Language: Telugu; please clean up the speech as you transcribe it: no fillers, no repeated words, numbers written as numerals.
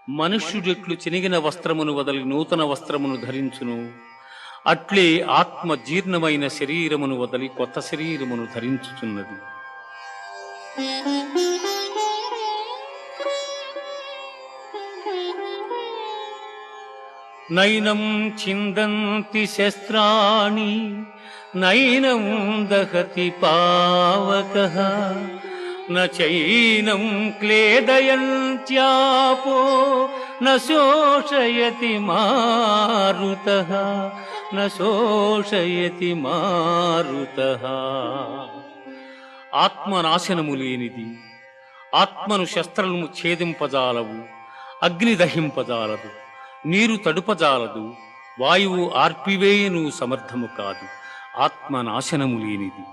మనుష్యుడెట్లు చినిగిన వస్త్రమును వదలి నూతన వస్త్రమును ధరించును, అట్లే ఆత్మ జీర్ణమైన శరీరమును వదలి కొత్త శరీరమును ధరించుచున్నది. నైనం ఛిందంతి శస్త్రాణి నైనం దహతి పావకః నైనం క్లేదయంత్యాపో నశోషయతి మారుతః నశోషయతి మారుతః. ఆత్మనాశనము లేనిది, ఆత్మను శస్త్రము ఛేదింపజాలవు, అగ్ని దహింపజాలదు, నీరు తడుపజాలదు, వాయువు ఆర్పివేయను సమర్థము కాదు. ఆత్మనాశనము లేనిది.